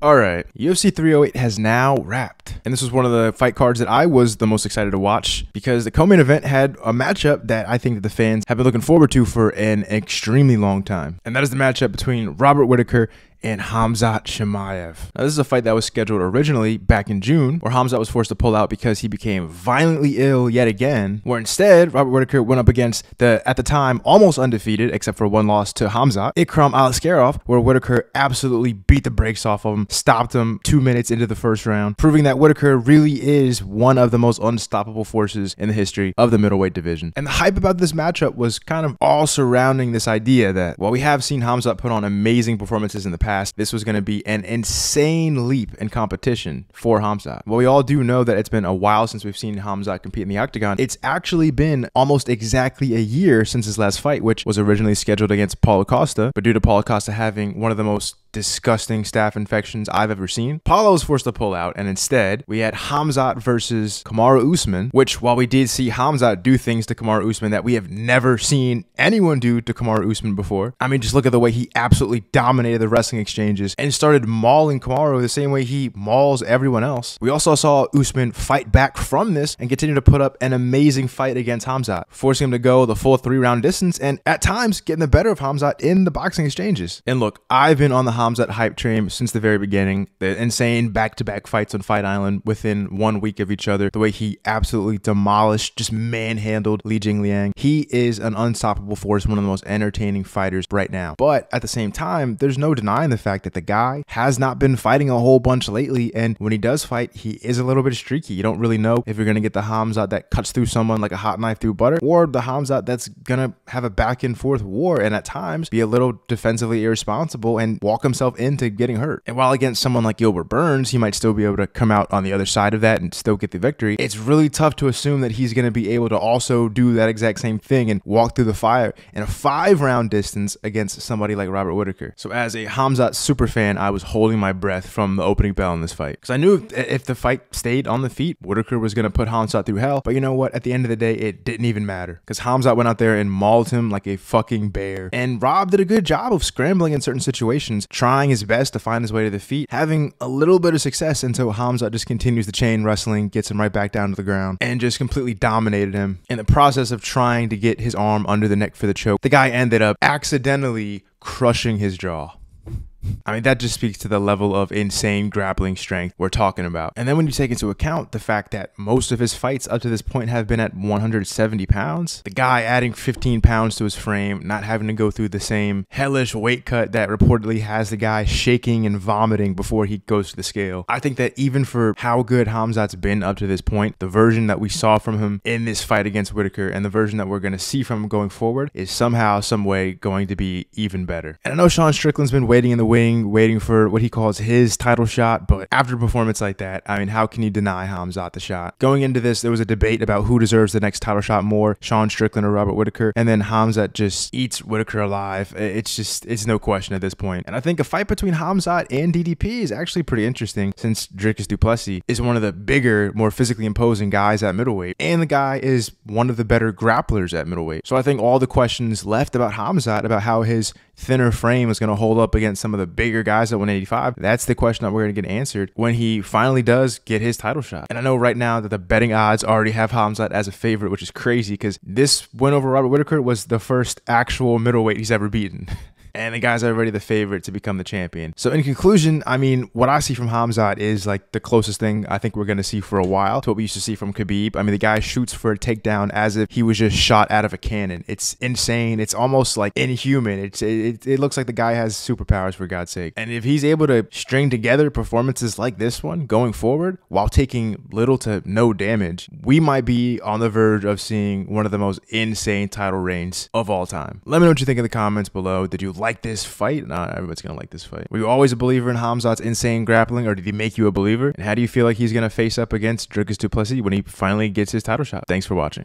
Alright, UFC 308 has now wrapped, and this was one of the fight cards that I was the most excited to watch because the co-main event had a matchup that I think that the fans have been looking forward to for an extremely long time, and that is the matchup between Robert Whitaker and Khamzat Chimaev. Now, this is a fight that was scheduled originally back in June, where Khamzat was forced to pull out because he became violently ill yet again, where instead, Robert Whitaker went up against the, at the time, almost undefeated, except for one loss to Khamzat, Ikram Aliskerov, where Whitaker absolutely beat the brakes off of him, stopped him 2 minutes into the first round, proving that Whitaker really is one of the most unstoppable forces in the history of the middleweight division. And the hype about this matchup was kind of all surrounding this idea that, while we have seen Khamzat put on amazing performances in the past, this was going to be an insane leap in competition for Khamzat. Well, we all do know that it's been a while since we've seen Khamzat compete in the octagon. It's actually been almost exactly a year since his last fight, which was originally scheduled against Paulo Costa, but due to Paulo Costa having one of the most disgusting staph infections I've ever seen, Paulo was forced to pull out, and instead we had Khamzat versus Kamaru Usman, which, while we did see Khamzat do things to Kamaru Usman that we have never seen anyone do to Kamaru Usman before. I mean, just look at the way he absolutely dominated the wrestling exchanges and started mauling Kamaru the same way he mauls everyone else. We also saw Usman fight back from this and continue to put up an amazing fight against Khamzat, forcing him to go the full 3-round distance and at times getting the better of Khamzat in the boxing exchanges. And look, I've been on the Khamzat hype train since the very beginning. The insane back-to-back fights on Fight Island within 1 week of each other, the way he absolutely demolished, just manhandled Li Jingliang. He is an unstoppable force, one of the most entertaining fighters right now. But at the same time, there's no denying the fact that the guy has not been fighting a whole bunch lately, and when he does fight, he is a little bit streaky. You don't really know if you're going to get the Khamzat that cuts through someone like a hot knife through butter, or the Khamzat that's going to have a back and forth war and at times be a little defensively irresponsible and walk himself into getting hurt. And while against someone like Gilbert Burns, he might still be able to come out on the other side of that and still get the victory, it's really tough to assume that he's going to be able to also do that exact same thing and walk through the fire in a 5-round distance against somebody like Robert Whitaker. So as a Khamzat super fan, I was holding my breath from the opening bell in this fight, because I knew if the fight stayed on the feet, Whitaker was going to put Khamzat through hell. But you know what? At the end of the day, it didn't even matter, because Khamzat went out there and mauled him like a fucking bear. And Rob did a good job of scrambling in certain situations, trying his best to find his way to the feet, having a little bit of success until Khamzat just continues the chain wrestling, gets him right back down to the ground, and just completely dominated him. In the process of trying to get his arm under the neck for the choke, the guy ended up accidentally crushing his jaw. I mean, that just speaks to the level of insane grappling strength we're talking about. And then when you take into account the fact that most of his fights up to this point have been at 170 pounds, the guy adding 15 pounds to his frame, not having to go through the same hellish weight cut that reportedly has the guy shaking and vomiting before he goes to the scale. I think that even for how good Khamzat's been up to this point, the version that we saw from him in this fight against Whitaker and the version that we're going to see from him going forward is somehow, some way going to be even better. And I know Sean Strickland's been waiting in the waiting for what he calls his title shot, but after a performance like that, I mean, how can you deny Khamzat the shot? Going into this, there was a debate about who deserves the next title shot more, Sean Strickland or Robert Whitaker, and then Khamzat just eats Whitaker alive. It's no question at this point. And I think a fight between Khamzat and DDP is actually pretty interesting, since Dricus du Plessis is one of the bigger, more physically imposing guys at middleweight, and the guy is one of the better grapplers at middleweight. So I think all the questions left about Khamzat, about how his thinner frame is going to hold up against some of the bigger guys at 185, that's the question that we're going to get answered when he finally does get his title shot. And I know right now that the betting odds already have Khamzat as a favorite, which is crazy, because this win over Robert Whitaker was the first actual middleweight he's ever beaten. And the guy's already the favorite to become the champion. So in conclusion, I mean, what I see from Khamzat is like the closest thing I think we're going to see for a while to what we used to see from Khabib. I mean, the guy shoots for a takedown as if he was just shot out of a cannon. It's insane. It's almost like inhuman. It looks like the guy has superpowers, for God's sake. And if he's able to string together performances like this one going forward while taking little to no damage, we might be on the verge of seeing one of the most insane title reigns of all time. Let me know what you think in the comments below. Did you like this fight? Not everybody's gonna like this fight. Were you always a believer in Khamzat's insane grappling, or did he make you a believer? And how do you feel like he's gonna face up against Dricus du Plessis when he finally gets his title shot? Thanks for watching.